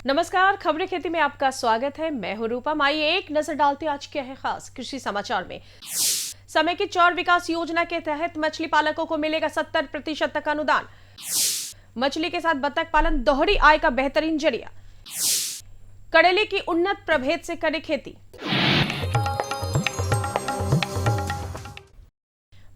नमस्कार, खबरें खेती में आपका स्वागत है। मैं हूं रूपम। आइए एक नजर डालते हैं आज क्या है खास कृषि समाचार में। समेकित चौर विकास योजना के तहत मछली पालकों को मिलेगा 70% तक अनुदान। मछली के साथ बतख पालन दोहरी आय का बेहतरीन जरिया। करेले की उन्नत प्रभेद से करें खेती।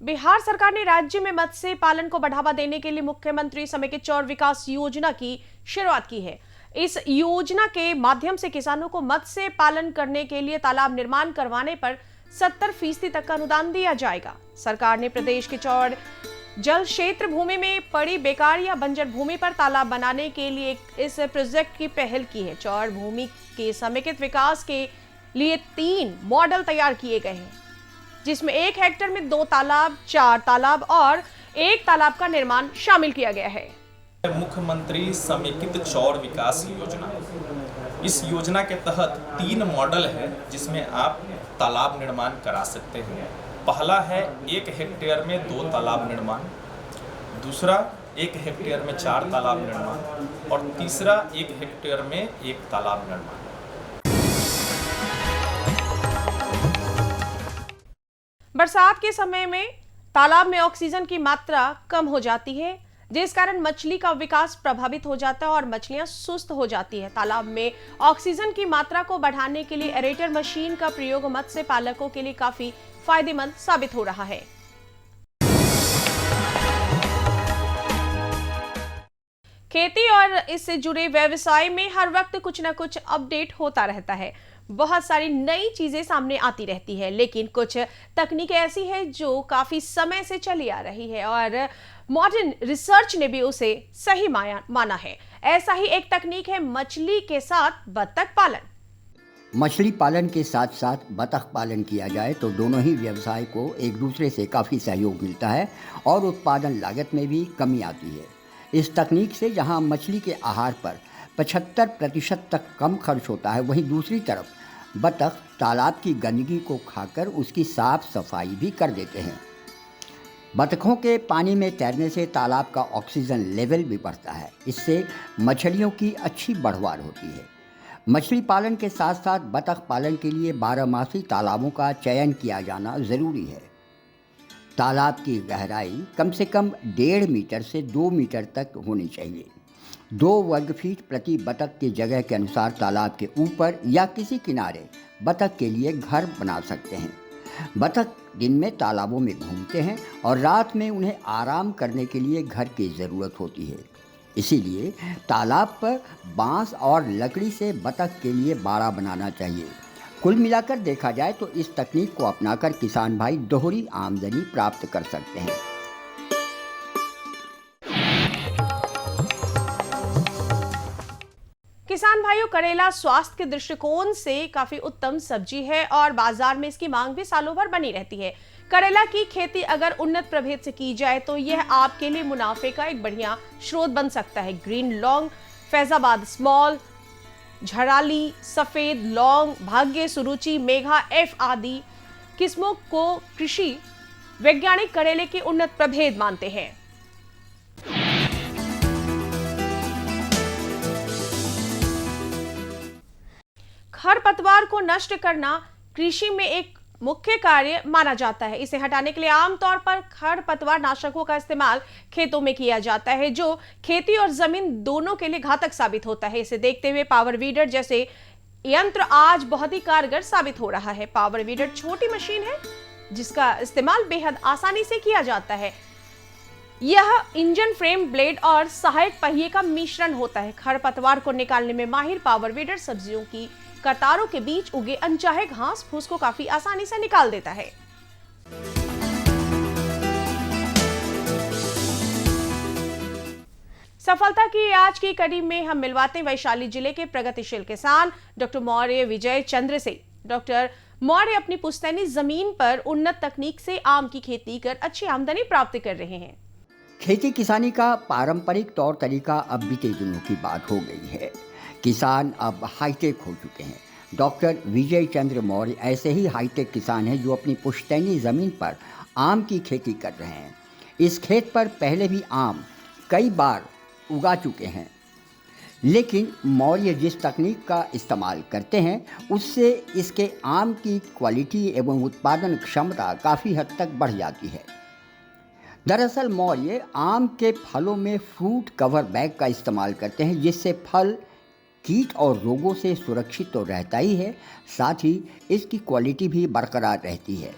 बिहार सरकार ने राज्य में मत्स्य पालन को बढ़ावा देने के लिए मुख्यमंत्री समेकित चौर विकास योजना की शुरुआत की है। इस योजना के माध्यम से किसानों को मत्स्य पालन करने के लिए तालाब निर्माण करवाने पर 70% तक का अनुदान दिया जाएगा। सरकार ने प्रदेश के चौर जल क्षेत्र भूमि में पड़ी बेकार या बंजर भूमि पर तालाब बनाने के लिए इस प्रोजेक्ट की पहल की है। चौर भूमि के समेकित विकास के लिए 3 मॉडल तैयार किए गए हैं, जिसमें 1 हेक्टेयर में 2 तालाब, 4 तालाब और 1 तालाब का निर्माण शामिल किया गया है। मुख्यमंत्री समेकित चौर विकास योजना, इस योजना के तहत 3 मॉडल है जिसमें आप तालाब निर्माण करा सकते हैं। पहला है 1 हेक्टेयर में 2 तालाब निर्माण, दूसरा 1 हेक्टेयर में 4 तालाब निर्माण और तीसरा 1 हेक्टेयर में 1 तालाब निर्माण। बरसात के समय में तालाब में ऑक्सीजन की मात्रा कम हो जाती है, जिस कारण मछली का विकास प्रभावित हो जाता है और मछलियां सुस्त हो जाती है। तालाब में ऑक्सीजन की मात्रा को बढ़ाने के लिए एरेटर मशीन का प्रयोग मत्स्य पालकों के लिए काफी फायदेमंद साबित हो रहा है। खेती और इससे जुड़े व्यवसाय में हर वक्त कुछ ना कुछ अपडेट होता रहता है। बहुत सारी नई चीजें सामने आती रहती है, लेकिन कुछ तकनीक ऐसी है जो काफी समय से चली आ रही है और मॉडर्न रिसर्च ने भी उसे सही माना है। ऐसा ही एक तकनीक है मछली के साथ बतख पालन। मछली पालन के साथ साथ बतख पालन किया जाए तो दोनों ही व्यवसाय को एक दूसरे से काफ़ी सहयोग मिलता है और उत्पादन लागत में भी कमी आती है। इस तकनीक से जहां मछली के आहार पर 75% तक कम खर्च होता है, वहीं दूसरी तरफ बतख तालाब की गंदगी को खाकर उसकी साफ सफाई भी कर देते हैं। बतखों के पानी में तैरने से तालाब का ऑक्सीजन लेवल भी बढ़ता है। इससे मछलियों की अच्छी बढ़वार होती है। मछली पालन के साथ साथ बतख पालन के लिए 12मासी तालाबों का चयन किया जाना ज़रूरी है। तालाब की गहराई कम से कम 1.5 मीटर से 2 मीटर तक होनी चाहिए। 2 वर्ग फीट प्रति बतख की जगह के अनुसार तालाब के ऊपर या किसी किनारे बतख के लिए घर बना सकते हैं। बतख दिन में तालाबों में घूमते हैं और रात में उन्हें आराम करने के लिए घर की ज़रूरत होती है। इसीलिए तालाब पर बांस और लकड़ी से बतख के लिए बाड़ा बनाना चाहिए। कुल मिलाकर देखा जाए तो इस तकनीक को अपनाकर किसान भाई दोहरी आमदनी प्राप्त कर सकते हैं। किसान भाइयों, करेला स्वास्थ्य के दृष्टिकोण से काफी उत्तम सब्जी है और बाजार में इसकी मांग भी सालों भर बनी रहती है। करेला की खेती अगर उन्नत प्रभेद से की जाए तो यह आपके लिए मुनाफे का एक बढ़िया स्रोत बन सकता है। ग्रीन लौंग, फैजाबाद स्मॉल, झड़ाली, सफेद लौंग, भाग्य, सुरुचि, मेघा एफ आदि किस्मों को कृषि वैज्ञानिक करेले के उन्नत प्रभेद मानते हैं। खरपतवार को नष्ट करना कृषि में एक मुख्य कार्य माना जाता है। इसे हटाने के लिए आमतौर पर खरपतवार नाशकों का इस्तेमाल खेतों में किया जाता है, जो खेती और जमीन दोनों के लिए घातक साबित होता है। इसे देखते हुए पावर वीडर जैसे यंत्र आज बहुत ही कारगर साबित हो रहा है। पावर वीडर छोटी मशीन है जिसका इस्तेमाल बेहद आसानी से किया जाता है। यह इंजन, फ्रेम, ब्लेड और सहायक पहिए का मिश्रण होता है। खरपतवार को निकालने में माहिर पावर वीडर सब्जियों की कतारों के बीच उगे अनचाहे घास फूस को काफी आसानी से निकाल देता है। सफलता की आज की कड़ी में हम मिलवाते हैं वैशाली जिले के प्रगतिशील किसान डॉक्टर मौर्य विजय चंद्र से। डॉक्टर मौर्य अपनी पुश्तैनी जमीन पर उन्नत तकनीक से आम की खेती कर अच्छी आमदनी प्राप्त कर रहे हैं। खेती किसानी का पारंपरिक तौर तरीका अब बीते दिनों की बात हो गई है। किसान अब हाईटेक हो चुके हैं। डॉक्टर विजय चंद्र मौर्य ऐसे ही हाईटेक किसान हैं जो अपनी पुश्तैनी ज़मीन पर आम की खेती कर रहे हैं। इस खेत पर पहले भी आम कई बार उगा चुके हैं। लेकिन मौर्य जिस तकनीक का इस्तेमाल करते हैं उससे इसके आम की क्वालिटी एवं उत्पादन क्षमता काफ़ी हद तक बढ़ जाती है। दरअसल मौर्य आम के फलों में फ्रूट कवर बैग का इस्तेमाल करते हैं, जिससे फल कीट और रोगों से सुरक्षित तो रहता ही है, साथ ही इसकी क्वालिटी भी बरकरार रहती है।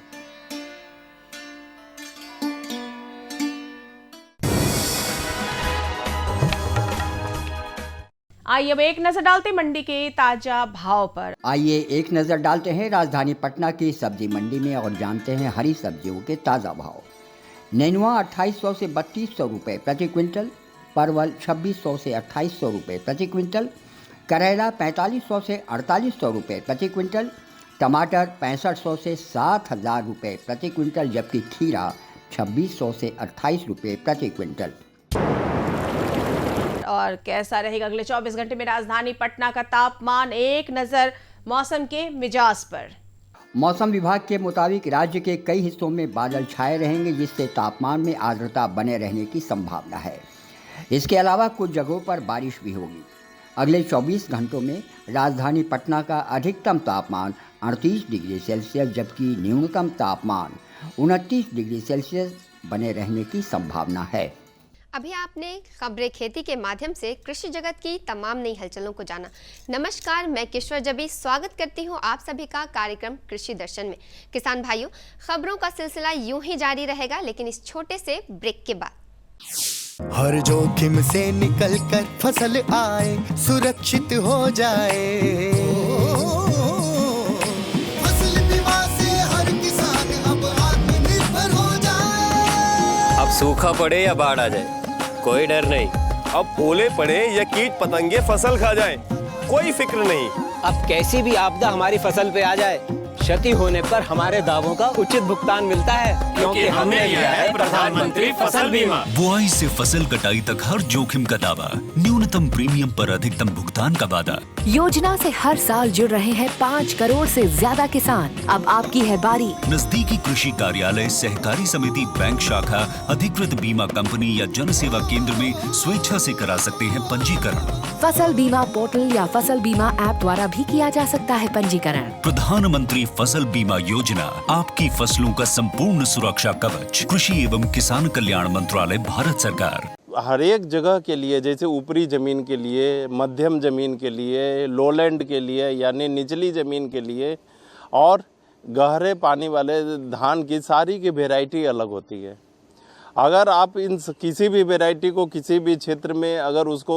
आइए अब एक नजर डालते मंडी के ताजा भाव पर। आइए एक नज़र डालते हैं राजधानी पटना की सब्जी मंडी में और जानते हैं हरी सब्जियों के ताज़ा भाव। नेनुआ 2800 से 3200 रुपये प्रति क्विंटल, परवल 2600 से 2800 रुपये प्रति क्विंटल, करेला 4500 से 4800 रुपये प्रति क्विंटल, टमाटर 6500 से 7000 रुपये प्रति क्विंटल, जबकि खीरा 2600 से 28 रुपये प्रति क्विंटल। और कैसा रहेगा अगले 24 घंटे में राजधानी पटना का तापमान, एक नजर मौसम के मिजाज पर। मौसम विभाग के मुताबिक राज्य के कई हिस्सों में बादल छाए रहेंगे, जिससे तापमान में आर्द्रता बने रहने की संभावना है। इसके अलावा कुछ जगहों पर बारिश भी होगी। अगले 24 घंटों में राजधानी पटना का अधिकतम तापमान 38 डिग्री सेल्सियस जबकि न्यूनतम तापमान 29 डिग्री सेल्सियस बने रहने की संभावना है। अभी आपने खबरें खेती के माध्यम से कृषि जगत की तमाम नई हलचलों को जाना। नमस्कार, मैं किश्वर जबी स्वागत करती हूं आप सभी का कार्यक्रम कृषि दर्शन में। किसान भाइयों, खबरों का सिलसिला यूं ही जारी रहेगा, लेकिन इस छोटे से ब्रेक के बाद। हर जोखिम से निकल कर फसल आए, सुरक्षित हो जाए, फसल बीमा से हर किसान अब आत्मनिर्भर हो जाए। अब सूखा पड़े या बाढ़ आ जाए कोई डर नहीं, अब ओले पड़े या कीट पतंगे फसल खा जाएं, कोई फिक्र नहीं। अब कैसी भी आपदा हमारी फसल पे आ जाए, क्षति होने पर हमारे दावों का उचित भुगतान मिलता है, क्योंकि हमने लिया है प्रधानमंत्री फसल बीमा। बुआई से फसल कटाई तक हर जोखिम का दावा, न्यूनतम प्रीमियम पर अधिकतम भुगतान का वादा। योजना से हर साल जुड़ रहे हैं 5 करोड़ से ज्यादा किसान। अब आपकी है बारी। नजदीकी कृषि कार्यालय, सहकारी समिति, बैंक शाखा, अधिकृत बीमा कंपनी या जन सेवा केंद्र में स्वेच्छा से करा सकते हैं पंजीकरण। फसल बीमा पोर्टल या फसल बीमा ऐप द्वारा भी किया जा सकता है पंजीकरण। प्रधानमंत्री फसल बीमा योजना, आपकी फसलों का संपूर्ण सुरक्षा कवच। कृषि एवं किसान कल्याण मंत्रालय, भारत सरकार। हर एक जगह के लिए, जैसे ऊपरी ज़मीन के लिए, मध्यम ज़मीन के लिए, लोलैंड के लिए यानी निचली ज़मीन के लिए और गहरे पानी वाले धान की सारी की वैरायटी अलग होती है। अगर आप इन किसी भी वैरायटी को किसी भी क्षेत्र में अगर उसको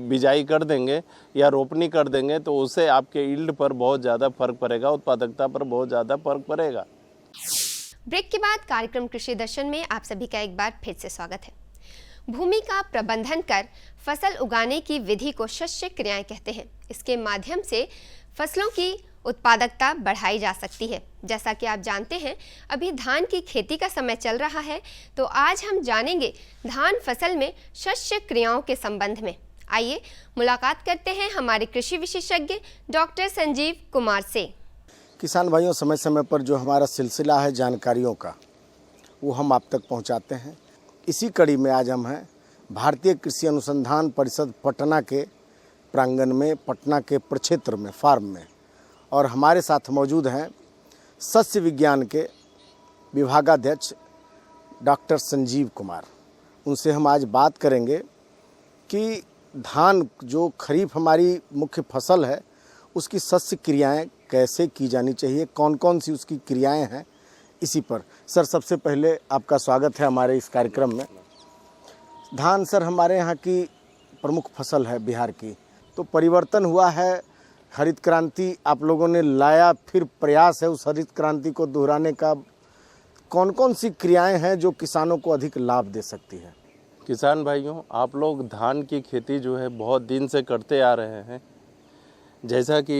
बिजाई कर देंगे या रोपनी कर देंगे तो उससे आपके यील्ड पर बहुत ज़्यादा फर्क पड़ेगा, उत्पादकता पर बहुत ज़्यादा फर्क पड़ेगा। ब्रेक के बाद कार्यक्रम कृषि दर्शन में आप सभी का एक बार फिर से स्वागत है। भूमि का प्रबंधन कर फसल उगाने की विधि को शस्य क्रियाएं कहते हैं। इसके माध्यम से फसलों की उत्पादकता बढ़ाई जा सकती है। जैसा कि आप जानते हैं अभी धान की खेती का समय चल रहा है, तो आज हम जानेंगे धान फसल में शस्य क्रियाओं के संबंध में। आइए मुलाकात करते हैं हमारे कृषि विशेषज्ञ डॉक्टर संजीव कुमार से। किसान भाइयों, समय समय पर जो हमारा सिलसिला है जानकारियों का, वो हम आप तक पहुंचाते हैं। इसी कड़ी में आज हम हैं भारतीय कृषि अनुसंधान परिषद पटना के प्रांगण में, पटना के प्रक्षेत्र में, फार्म में, और हमारे साथ मौजूद हैं सस्य विज्ञान के विभागाध्यक्ष डॉक्टर संजीव कुमार। उनसे हम आज बात करेंगे कि धान जो खरीफ हमारी मुख्य फसल है उसकी सस्य क्रियाएं कैसे की जानी चाहिए, कौन कौन सी उसकी क्रियाएं हैं, इसी पर। सर, सबसे पहले आपका स्वागत है हमारे इस कार्यक्रम में। धान सर हमारे यहाँ की प्रमुख फसल है बिहार की, तो परिवर्तन हुआ है, हरित क्रांति आप लोगों ने लाया, फिर प्रयास है उस हरित क्रांति को दोहराने का। कौन कौन सी क्रियाएं हैं जो किसानों को अधिक लाभ दे सकती है? किसान भाइयों, आप लोग धान की खेती जो है बहुत दिन से करते आ रहे हैं। जैसा कि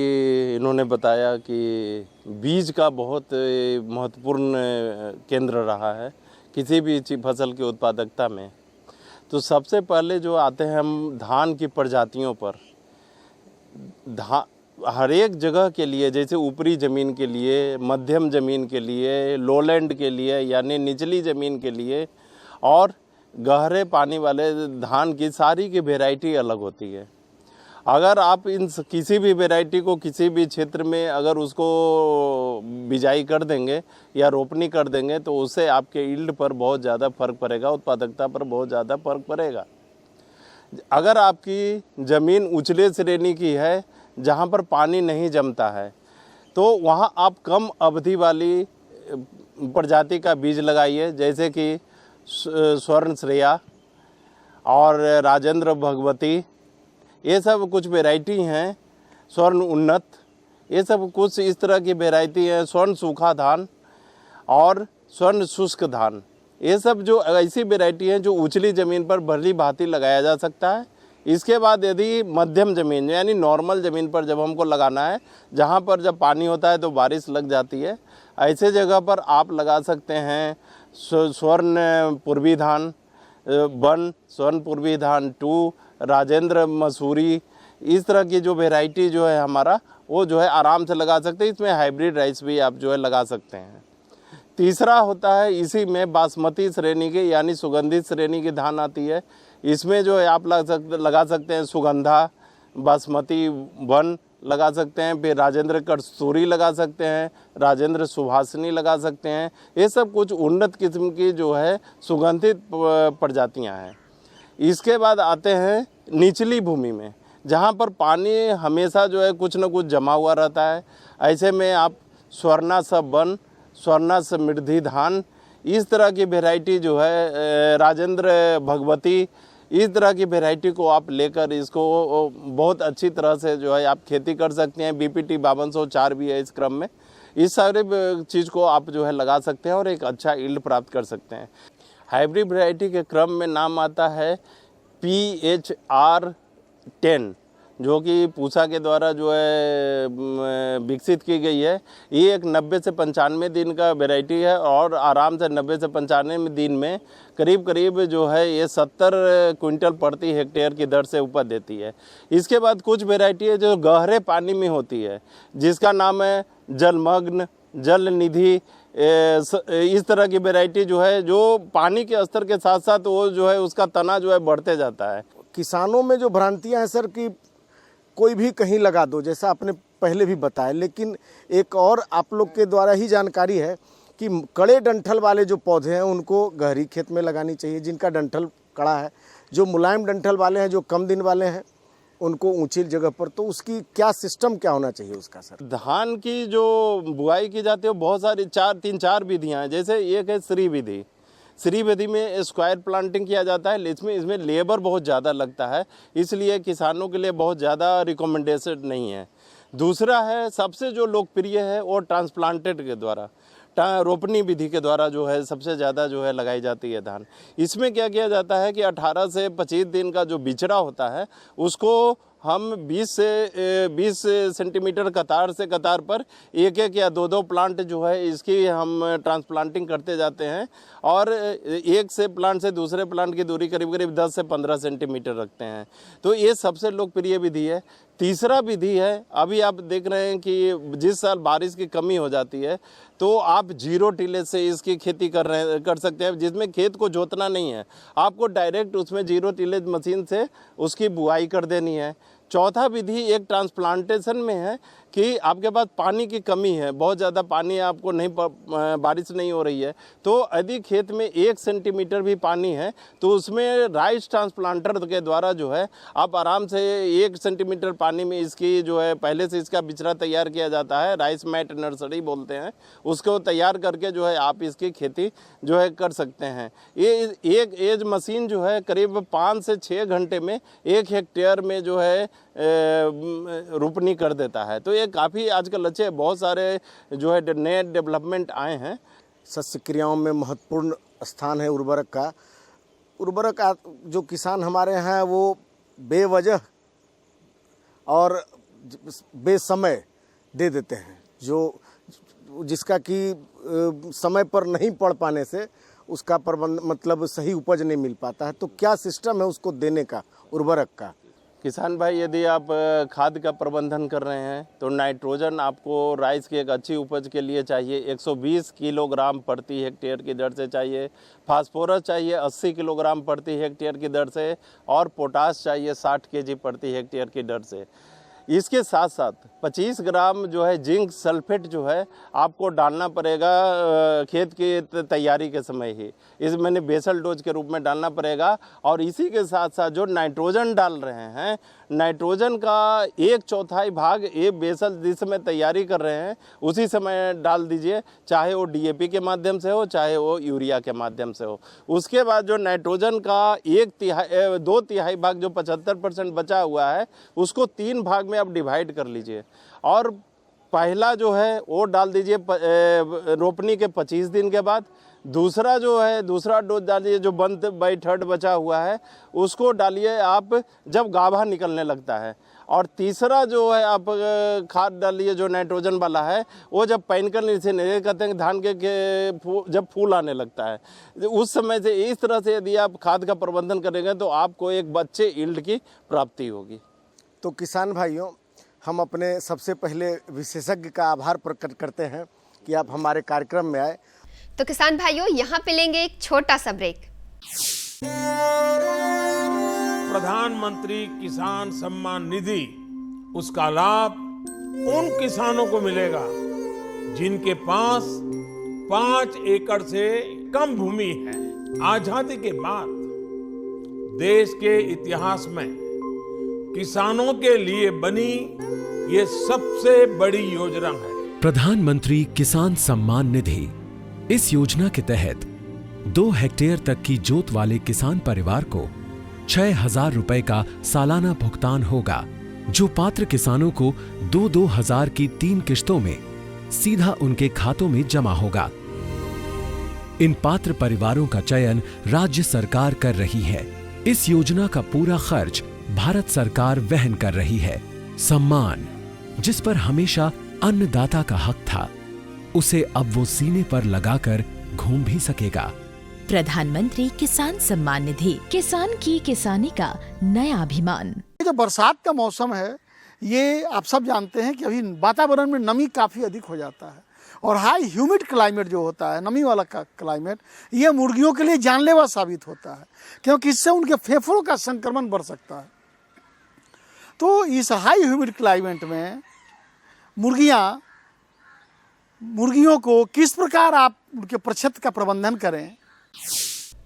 इन्होंने बताया कि बीज का बहुत महत्वपूर्ण केंद्र रहा है किसी भी फसल की उत्पादकता में। तो सबसे पहले जो आते हैं हम धान की प्रजातियों पर। हर एक जगह के लिए, जैसे ऊपरी ज़मीन के लिए, मध्यम ज़मीन के लिए, लोलैंड के लिए यानी निचली ज़मीन के लिए और गहरे पानी वाले धान की सारी की वैरायटी अलग होती है। अगर आप इन किसी भी वैरायटी को किसी भी क्षेत्र में अगर उसको बिजाई कर देंगे या रोपनी कर देंगे तो उससे आपके यील्ड पर बहुत ज़्यादा फर्क पड़ेगा, उत्पादकता पर बहुत ज़्यादा फर्क पड़ेगा। अगर आपकी ज़मीन उछले श्रेणी की है जहाँ पर पानी नहीं जमता है तो वहाँ आप कम अवधि वाली प्रजाति का बीज लगाइए, जैसे कि स्वर्ण श्रेया और राजेंद्र भगवती, ये सब कुछ वैरायटी हैं। स्वर्ण उन्नत, ये सब कुछ इस तरह की वैरायटी है। स्वर्ण सूखा धान और स्वर्ण शुष्क धान, ये सब जो ऐसी वैरायटी हैं जो उछली ज़मीन पर भली भांति लगाया जा सकता है। इसके बाद यदि मध्यम ज़मीन यानी नॉर्मल ज़मीन पर जब हमको लगाना है, जहाँ पर जब पानी होता है तो बारिश लग जाती है, ऐसे जगह पर आप लगा सकते हैं स्वर्ण पूर्वी धान वन, स्वर्ण पूर्वी धान 2, राजेंद्र मसूरी, इस तरह की जो वैरायटी जो है हमारा वो जो है आराम से लगा सकते हैं। इसमें हाइब्रिड राइस भी आप जो है लगा सकते हैं। तीसरा होता है इसी में बासमती श्रेणी के यानी सुगंधित श्रेणी की धान आती है। इसमें जो है आप लगा सकते हैं सुगंधा, बासमती 1 लगा सकते हैं, फिर राजेंद्र कस्तूरी लगा सकते हैं, राजेंद्र सुभाषिनी लगा सकते हैं। ये सब कुछ उन्नत किस्म की जो है सुगंधित प्रजातियां हैं। इसके बाद आते हैं निचली भूमि में, जहाँ पर पानी हमेशा जो है कुछ न कुछ जमा हुआ रहता है। ऐसे में आप स्वर्णा सब 1, स्वर्णा समृद्धि धान, इस तरह की वैरायटी जो है राजेंद्र भगवती, इस तरह की वैरायटी को आप लेकर इसको बहुत अच्छी तरह से जो है आप खेती कर सकते हैं। BPT 5204 भी है इस क्रम में। इस सारे चीज़ को आप जो है लगा सकते हैं और एक अच्छा यील्ड प्राप्त कर सकते हैं। हाइब्रिड वैरायटी के क्रम में नाम आता है PHR 10, जो कि पूसा के द्वारा जो है विकसित की गई है। ये एक 90 से 95 दिन का वैरायटी है और आराम से 90 से 95 दिन में करीब जो है ये 70 क्विंटल प्रति हेक्टेयर की दर से उपज देती है। इसके बाद कुछ वैरायटी है जो गहरे पानी में होती है, जिसका नाम है जलमग्न, जल निधि। इस तरह की वैरायटी जो है जो पानी के स्तर के साथ साथ वो जो है उसका तना जो है बढ़ते जाता है। किसानों में जो भ्रांतियां हैं सर कि कोई भी कहीं लगा दो, जैसा आपने पहले भी बताया, लेकिन एक और आप लोग के द्वारा ही जानकारी है कि कड़े डंठल वाले जो पौधे हैं उनको गहरी खेत में लगानी चाहिए, जिनका डंठल कड़ा है। जो मुलायम डंठल वाले हैं, जो कम दिन वाले हैं, उनको ऊंची जगह पर। तो उसकी क्या सिस्टम क्या होना चाहिए उसका सर? धान की जो बुआई की जाती है बहुत सारी 3-4 विधियाँ हैं। जैसे एक है श्री विधि। श्री विधि में स्क्वायर प्लांटिंग किया जाता है, इसमें लेबर बहुत ज़्यादा लगता है, इसलिए किसानों के लिए बहुत ज़्यादा रिकमेंडेशन नहीं है। दूसरा है सबसे जो लोकप्रिय है वो ट्रांसप्लांटेड के द्वारा, रोपनी विधि के द्वारा जो है सबसे ज़्यादा जो है लगाई जाती है धान। इसमें क्या किया जाता है कि 18 से 25 दिन का जो बिचड़ा होता है उसको हम 20 सेंटीमीटर कतार से कतार पर एक या दो प्लांट जो है इसकी हम ट्रांसप्लांटिंग करते जाते हैं और एक से प्लांट से दूसरे प्लांट की दूरी करीब 10 से 15 सेंटीमीटर रखते हैं। तो ये सबसे लोकप्रिय विधि है। तीसरा विधि है, अभी आप देख रहे हैं कि जिस साल बारिश की कमी हो जाती है तो आप 0 टिलेज से इसकी खेती कर सकते हैं, जिसमें खेत को जोतना नहीं है, आपको डायरेक्ट उसमें 0 टिलेज मशीन से उसकी बुआई कर देनी है। चौथा विधि एक ट्रांसप्लांटेशन में है कि आपके पास पानी की कमी है, बहुत ज़्यादा पानी आपको नहीं, बारिश नहीं हो रही है, तो यदि खेत में 1 सेंटीमीटर भी पानी है तो उसमें राइस ट्रांसप्लांटर के द्वारा जो है आप आराम से 1 सेंटीमीटर पानी में इसकी जो है पहले से इसका बिचड़ा तैयार किया जाता है, राइस मैट नर्सरी बोलते हैं, उसको तैयार करके जो है आप इसकी खेती जो है कर सकते हैं। ये एक एज मशीन जो है करीब 5 से 6 घंटे में 1 हेक्टेयर में जो है रोपनी कर देता है। तो ये काफ़ी आजकल अच्छे बहुत सारे जो है नए डेवलपमेंट आए हैं। सस्य क्रियाओं में महत्वपूर्ण स्थान है उर्वरक का। उर्वरक जो किसान हमारे हैं वो बेवजह और बेसमय दे देते हैं, जो जिसका कि समय पर नहीं पड़ पाने से उसका प्रबंध मतलब सही उपज नहीं मिल पाता है। तो क्या सिस्टम है उसको देने का उर्वरक का? किसान भाई, यदि आप खाद का प्रबंधन कर रहे हैं तो नाइट्रोजन आपको राइस की एक अच्छी उपज के लिए चाहिए 120 किलोग्राम प्रति हेक्टेयर की दर से चाहिए। फास्फोरस चाहिए 80 किलोग्राम प्रति हेक्टेयर की दर से और पोटास चाहिए 60 केजी प्रति हेक्टेयर की दर से। इसके साथ साथ 25 ग्राम जो है जिंक सल्फेट जो है आपको डालना पड़ेगा खेत की तैयारी के समय ही। इस मैंने बेसल डोज के रूप में डालना पड़ेगा। और इसी के साथ साथ जो नाइट्रोजन डाल रहे हैं, नाइट्रोजन का 1/4 भाग ये बेसल जिस समय तैयारी कर रहे हैं उसी समय डाल दीजिए, चाहे वो DAP के माध्यम से हो चाहे वो यूरिया के माध्यम से हो। उसके बाद जो नाइट्रोजन का 2/3 भाग जो 75% बचा हुआ है उसको 3 भाग में आप डिवाइड कर लीजिए और पहला जो है वो डाल दीजिए रोपनी के 25 दिन के बाद। दूसरा जो है दूसरा डोज डालिए जो 1/3 बचा हुआ है उसको डालिए आप जब गाभा निकलने लगता है। और तीसरा जो है आप खाद डालिए जो नाइट्रोजन वाला है वो जब पैनकल नीचे नहीं कहते हैं धान के जब फूल आने लगता है उस समय से। इस तरह से यदि आप खाद का प्रबंधन करेंगे तो आपको एक अच्छे यील्ड की प्राप्ति होगी। तो किसान भाइयों, हम अपने सबसे पहले विशेषज्ञ का आभार प्रकट करते हैं कि आप हमारे कार्यक्रम में आए। तो किसान भाइयों, यहाँ पे लेंगे एक छोटा सा ब्रेक। प्रधानमंत्री किसान सम्मान निधि, उसका लाभ उन किसानों को मिलेगा जिनके पास 5 एकड़ से कम भूमि है। आजादी के बाद देश के इतिहास में किसानों के लिए बनी ये सबसे बड़ी योजना है। प्रधानमंत्री किसान सम्मान निधि। इस योजना के तहत 2 हेक्टेयर तक की जोत वाले किसान परिवार को 6,000 रुपए का सालाना भुगतान होगा, जो पात्र किसानों को 2-2 हजार की 3 किश्तों में सीधा उनके खातों में जमा होगा। इन पात्र परिवारों का चयन राज्य सरकार कर रही है। इस योजना का पूरा खर्च भारत सरकार वहन कर रही है। सम्मान, जिस पर हमेशा अन्नदाता का हक था, उसे अब वो सीने पर लगाकर घूम भी सकेगा। प्रधानमंत्री किसान सम्मान निधि, किसान की किसानी का नया अभिमान। जो बरसात का मौसम है, ये आप सब जानते हैं कि अभी वातावरण में नमी काफ़ी अधिक हो जाता है और हाई ह्यूमिड क्लाइमेट जो होता है, नमी वाला क्लाइमेट, ये मुर्गियों के लिए जानलेवा साबित होता है क्योंकि इससे उनके फेफड़ों का संक्रमण बढ़ सकता है। तो इस हाई ह्यूमिड क्लाइमेट में मुर्गियों को किस प्रकार आप उनके प्रक्षेत्र का प्रबंधन करें।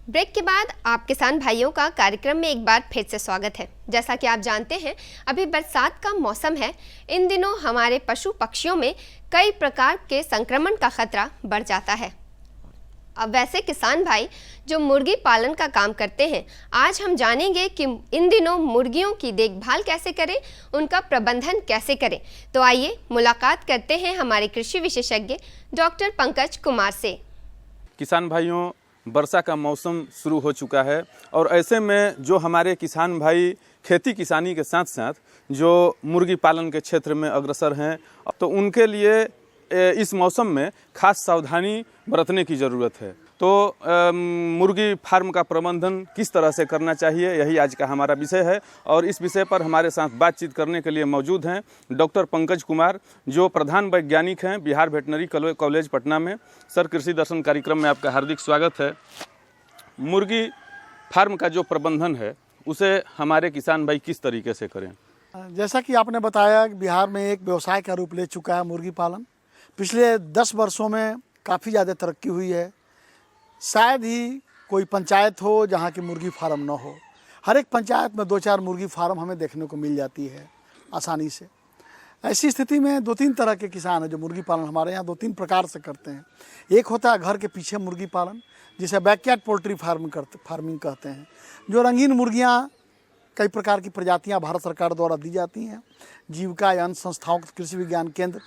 ब्रेक के बाद आप किसान भाइयों का कार्यक्रम में एक बार फिर से स्वागत है। जैसा कि आप जानते हैं, अभी बरसात का मौसम है। इन दिनों हमारे पशु पक्षियों में कई प्रकार के संक्रमण का खतरा बढ़ जाता है। अब वैसे किसान भाई जो मुर्गी पालन का काम करते हैं, आज हम जानेंगे कि इन दिनों मुर्गियों की देखभाल कैसे करें, उनका प्रबंधन कैसे करें। तो आइए मुलाकात करते हैं हमारे कृषि विशेषज्ञ डॉक्टर पंकज कुमार से। किसान भाइयों, वर्षा का मौसम शुरू हो चुका है और ऐसे में जो हमारे किसान भाई खेती किसानी के साथ साथ जो मुर्गी पालन के क्षेत्र में अग्रसर हैं, तो उनके लिए इस मौसम में खास सावधानी बरतने की ज़रूरत है। तो मुर्गी फार्म का प्रबंधन किस तरह से करना चाहिए, यही आज का हमारा विषय है। और इस विषय पर हमारे साथ बातचीत करने के लिए मौजूद हैं डॉक्टर पंकज कुमार, जो प्रधान वैज्ञानिक हैं बिहार वेटनरी कॉलेज पटना में। सर, कृषि दर्शन कार्यक्रम में आपका हार्दिक स्वागत है। मुर्गी फार्म का जो प्रबंधन है उसे हमारे किसान भाई किस तरीके से करें? जैसा कि आपने बताया कि बिहार में एक व्यवसाय का रूप ले चुका है मुर्गी पालन। पिछले 10 वर्षों में काफ़ी ज़्यादा तरक्की हुई है। शायद ही कोई पंचायत हो जहाँ की मुर्गी फार्म न हो। हर एक पंचायत में 2-4 मुर्गी फार्म हमें देखने को मिल जाती है आसानी से। ऐसी स्थिति में 2-3 तरह के किसान हैं जो मुर्गी पालन हमारे यहाँ 2-3 प्रकार से करते हैं। एक होता है घर के पीछे मुर्गी पालन, जिसे बैकयार्ड पोल्ट्री फार्मिंग कहते हैं, जो रंगीन मुर्गियाँ कई प्रकार की प्रजातियाँ भारत सरकार द्वारा दी जाती हैं। जीविका या अन्य संस्थाओं, कृषि विज्ञान केंद्र,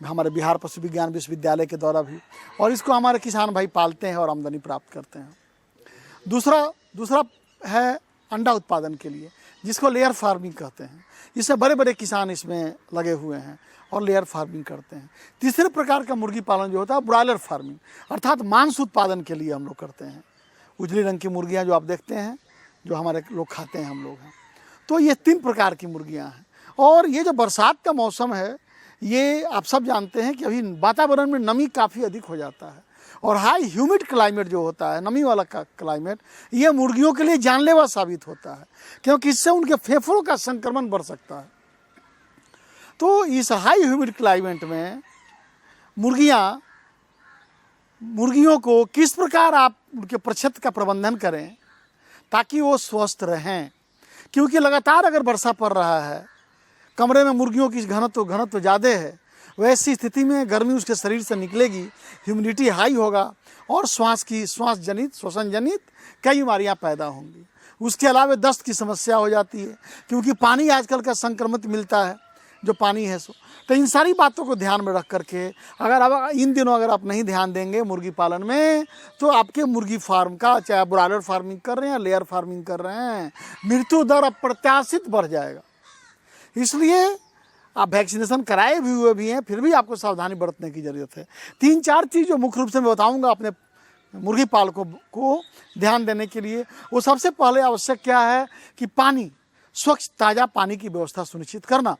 हमारे बिहार पशु विज्ञान विश्वविद्यालय के द्वारा भी, और इसको हमारे किसान भाई पालते हैं और आमदनी प्राप्त करते हैं। दूसरा है अंडा उत्पादन के लिए, जिसको लेयर फार्मिंग कहते हैं। इससे बड़े बड़े किसान इसमें लगे हुए हैं और लेयर फार्मिंग करते हैं। तीसरे प्रकार का मुर्गी पालन जो होता है ब्रॉयलर फार्मिंग, अर्थात मांस उत्पादन के लिए हम लोग करते हैं। उजली रंग की मुर्गियाँ जो आप देखते हैं, जो हमारे लोग खाते हैं हम लोग हैं। तो ये 3 प्रकार की मुर्गियां हैं। और ये जो बरसात का मौसम है, ये आप सब जानते हैं कि अभी वातावरण में नमी काफ़ी अधिक हो जाता है, और हाई ह्यूमिड क्लाइमेट जो होता है, नमी वाला क्लाइमेट, ये मुर्गियों के लिए जानलेवा साबित होता है, क्योंकि इससे उनके फेफड़ों का संक्रमण बढ़ सकता है। तो इस हाई ह्यूमिड क्लाइमेट में मुर्गियों को किस प्रकार आप उनके प्रतिशत का प्रबंधन करें ताकि वो स्वस्थ रहें, क्योंकि लगातार अगर वर्षा पड़ रहा है, कमरे में मुर्गियों की घनत्व ज़्यादा है, वैसी स्थिति में गर्मी उसके शरीर से निकलेगी, ह्यूमिडिटी हाई होगा और श्वसन जनित कई बीमारियां पैदा होंगी। उसके अलावा दस्त की समस्या हो जाती है, क्योंकि पानी आजकल का संक्रमित मिलता है, जो पानी है सो। तो इन सारी बातों को ध्यान में रख करके इन दिनों अगर आप नहीं ध्यान देंगे मुर्गी पालन में, तो आपके मुर्गी फार्म का, चाहे आप ब्रॉयलर फार्मिंग कर रहे हैं, लेयर फार्मिंग कर रहे हैं, मृत्यु दर अप्रत्याशित बढ़ जाएगा। इसलिए आप वैक्सीनेशन कराए भी हुए भी हैं, फिर भी आपको सावधानी बरतने की ज़रूरत है। 3-4 चीज़ जो मुख्य रूप से मैं बताऊंगा अपने मुर्गी पालकों को ध्यान देने के लिए। वो सबसे पहले आवश्यक क्या है कि पानी, स्वच्छ ताज़ा पानी की व्यवस्था सुनिश्चित करना।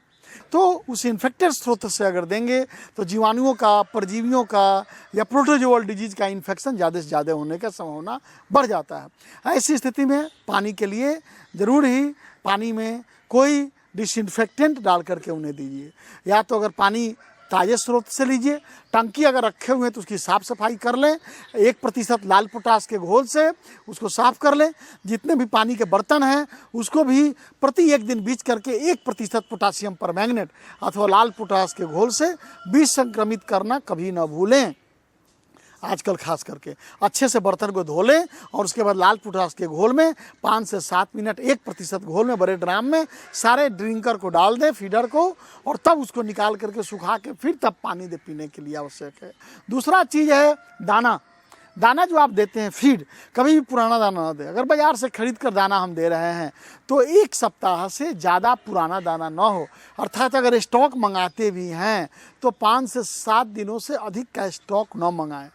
तो उस इन्फेक्टेड स्रोत से अगर देंगे तो जीवाणुओं का, परजीवियों का या प्रोटोजोअल डिजीज का इन्फेक्शन ज़्यादा से ज़्यादा होने का संभावना बढ़ जाता है। ऐसी स्थिति में पानी के लिए ज़रूर ही पानी में कोई डिसइंफेक्टेंट डाल करके उन्हें दीजिए, या तो अगर पानी ताज़े स्रोत से लीजिए, टंकी अगर रखे हुए हैं तो उसकी साफ़ सफाई कर लें, 1% लाल पोटास के घोल से उसको साफ़ कर लें। जितने भी पानी के बर्तन हैं उसको भी प्रति 1 दिन बीच करके 1% पोटासियम परमैंगनेट अथवा लाल पोटास के घोल से बीज संक्रमित करना कभी ना भूलें। आजकल खास करके अच्छे से बर्तन को धो लें और उसके बाद लाल पोटास के घोल में 5 से 7 मिनट 1% घोल में बड़े ड्राम में सारे ड्रिंकर को डाल दें, फीडर को, और तब उसको निकाल करके सुखा के फिर तब पानी दे पीने के लिए आवश्यक है। दूसरा चीज़ है दाना जो आप देते हैं, फीड, कभी भी पुराना दाना ना दें। अगर बाज़ार से खरीद कर दाना हम दे रहे हैं तो 1 सप्ताह से ज़्यादा पुराना दाना ना हो, अर्थात अगर स्टॉक मंगाते भी हैं तो 5 से 7 दिनों से अधिक का स्टॉक न मंगाएं।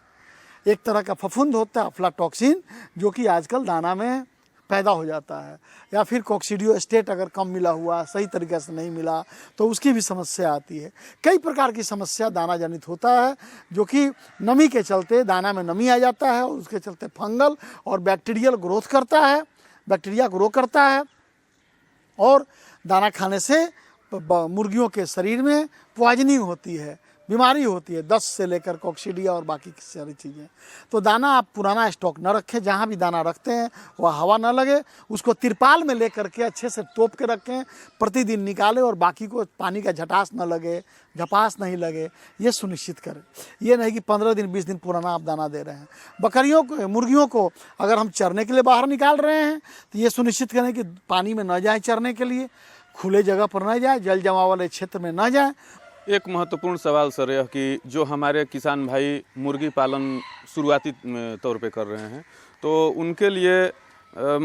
एक तरह का फफूंद होता है अफ्लाटॉक्सिन, जो कि आजकल दाना में पैदा हो जाता है, या फिर कॉक्सीडियोस्टेट अगर कम मिला हुआ, सही तरीके से नहीं मिला तो उसकी भी समस्या आती है। कई प्रकार की समस्या दाना जनित होता है, जो कि नमी के चलते दाना में नमी आ जाता है और उसके चलते फंगल और बैक्टीरियल ग्रोथ करता है, बैक्टीरिया ग्रो करता है, और दाना खाने से मुर्गियों के शरीर में पॉइजनिंग होती है, बीमारी होती है, दस्त से लेकर कॉक्सीडिया और बाकी की सारी चीज़ें। तो दाना आप पुराना स्टॉक न रखें, जहाँ भी दाना रखते हैं वह हवा न लगे, उसको तिरपाल में लेकर के अच्छे से तोप के रखें, प्रतिदिन निकालें, और बाकी को पानी का झटास न लगे, झपास नहीं लगे, ये सुनिश्चित करें। ये नहीं कि 15 दिन 20 दिन पुराना आप दाना दे रहे हैं। मुर्गियों को अगर हम चरने के लिए बाहर निकाल रहे हैं तो ये सुनिश्चित करें कि पानी में न जाए चरने के लिए, खुले जगह पर न जाए, जल जमाव वाले क्षेत्र में न जाए। एक महत्वपूर्ण सवाल सर यह कि जो हमारे किसान भाई मुर्गी पालन शुरुआती तौर पे कर रहे हैं, तो उनके लिए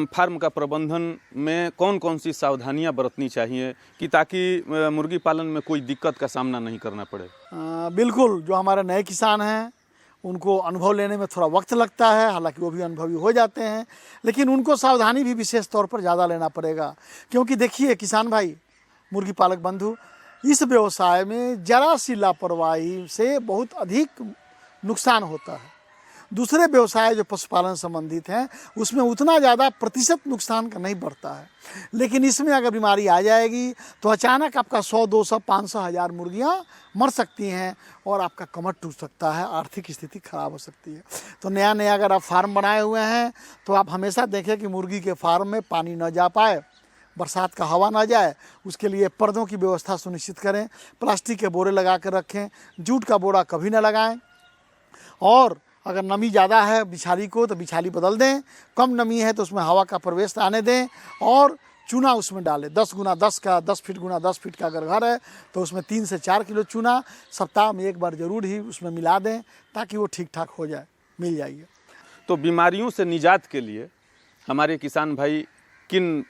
फार्म का प्रबंधन में कौन कौन सी सावधानियां बरतनी चाहिए कि ताकि मुर्गी पालन में कोई दिक्कत का सामना नहीं करना पड़े? बिल्कुल, जो हमारे नए किसान हैं उनको अनुभव लेने में थोड़ा वक्त लगता है, हालांकि वो भी अनुभवी हो जाते हैं, लेकिन उनको सावधानी भी विशेष तौर पर ज़्यादा लेना पड़ेगा। क्योंकि देखिए किसान भाई, मुर्गी पालक बंधु, इस व्यवसाय में जरा सी लापरवाही से बहुत अधिक नुकसान होता है। दूसरे व्यवसाय जो पशुपालन संबंधित हैं उसमें उतना ज़्यादा प्रतिशत नुकसान का नहीं बढ़ता है, लेकिन इसमें अगर बीमारी आ जाएगी तो अचानक आपका 100, 200, 500, 1000 मुर्गियाँ मर सकती हैं और आपका कमर टूट सकता है, आर्थिक स्थिति खराब हो सकती है। तो नया अगर आप फार्म बनाए हुए हैं तो आप हमेशा देखें कि मुर्गी के फार्म में पानी न जा पाए, बरसात का हवा ना जाए, उसके लिए पर्दों की व्यवस्था सुनिश्चित करें, प्लास्टिक के बोरे लगा कर रखें, जूट का बोरा कभी ना लगाएं, और अगर नमी ज़्यादा है बिछाली को तो बिछाली बदल दें, कम नमी है तो उसमें हवा का प्रवेश आने दें, और चूना उसमें डालें। 10 गुना 10 का 10 फीट गुना 10 फीट का अगर घर है तो उसमें 3 से 4 किलो चूना सप्ताह में एक बार ज़रूर ही उसमें मिला दें, ताकि वो ठीक ठाक हो जाए, मिल जाएगी। तो बीमारियों से निजात के लिए हमारे किसान भाई किन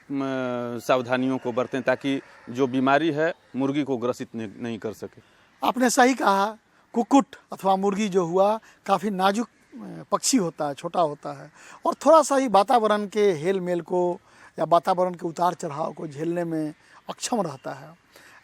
सावधानियों को बरतें ताकि जो बीमारी है मुर्गी को ग्रसित नहीं कर सके? आपने सही कहा, कुक्कुट अथवा मुर्गी जो हुआ काफ़ी नाजुक पक्षी होता है, छोटा होता है, और थोड़ा सा ही वातावरण के हेल मेल को या वातावरण के उतार चढ़ाव को झेलने में अक्षम रहता है।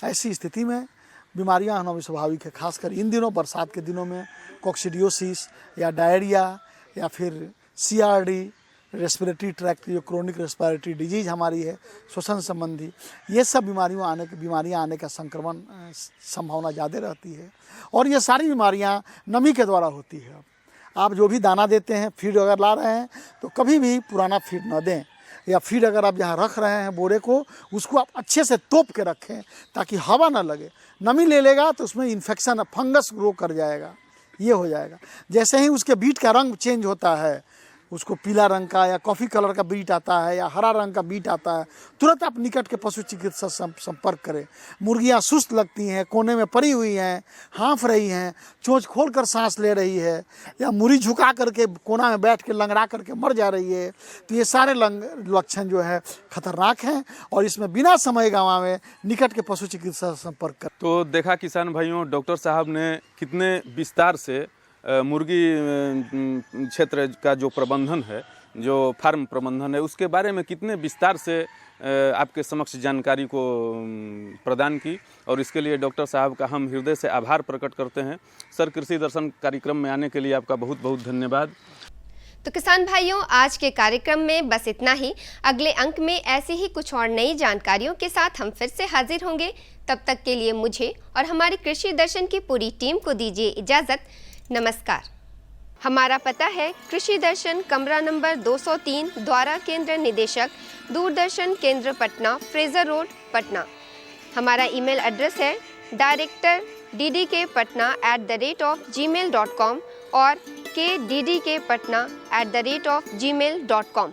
ऐसी स्थिति में बीमारियां होना भी स्वाभाविक है। खासकर इन दिनों बरसात के दिनों में कोक्सीडियोसिस या डायरिया या फिर CRD रेस्पिरेटरी ट्रैक्ट जो क्रोनिक रेस्पिरेटरी डिजीज हमारी है, श्वसन संबंधी, ये सब बीमारियां आने का संक्रमण संभावना ज़्यादा रहती है। और ये सारी बीमारियां नमी के द्वारा होती है। आप जो भी दाना देते हैं, फीड अगर ला रहे हैं तो कभी भी पुराना फीड न दें, या फीड अगर आप जहाँ रख रहे हैं बोरे को, उसको आप अच्छे से तोप के रखें ताकि हवा ना लगे। नमी ले लेगा तो उसमें इन्फेक्शन, फंगस ग्रो कर जाएगा, ये हो जाएगा। जैसे ही उसके बीट का रंग चेंज होता है, उसको पीला रंग का या कॉफ़ी कलर का बीट आता है या हरा रंग का बीट आता है, तुरंत आप निकट के पशु चिकित्सा संपर्क करें। मुर्गियां सुस्त लगती हैं, कोने में पड़ी हुई हैं, हाँफ रही हैं, चोंच खोल कर सांस ले रही है, या मुरी झुका करके कोना में बैठ के लंगड़ा करके मर जा रही है, तो ये सारे लक्षण जो है खतरनाक हैं और इसमें बिना समय गंवाए निकट के पशु चिकित्सा संपर्क करें। तो देखा किसान भाइयों, डॉक्टर साहब ने कितने विस्तार से मुर्गी क्षेत्र का जो प्रबंधन है, जो फार्म प्रबंधन है, उसके बारे में कितने विस्तार से आपके समक्ष जानकारी को प्रदान की, और इसके लिए डॉक्टर साहब का हम हृदय से आभार प्रकट करते हैं। सर, कृषि दर्शन कार्यक्रम में आने के लिए आपका बहुत बहुत धन्यवाद। तो किसान भाइयों, आज के कार्यक्रम में बस इतना ही। अगले अंक में ऐसी ही कुछ और नई जानकारियों के साथ हम फिर से हाजिर होंगे। तब तक के लिए मुझे और हमारी कृषि दर्शन की पूरी टीम को दीजिए इजाज़त। नमस्कार। हमारा पता है कृषि दर्शन, कमरा नंबर 203, द्वारा केंद्र निदेशक, दूरदर्शन केंद्र पटना, फ्रेजर रोड, पटना। हमारा ईमेल एड्रेस है director@ddkpatna@gmail.com और kddkpatna@gmail.com।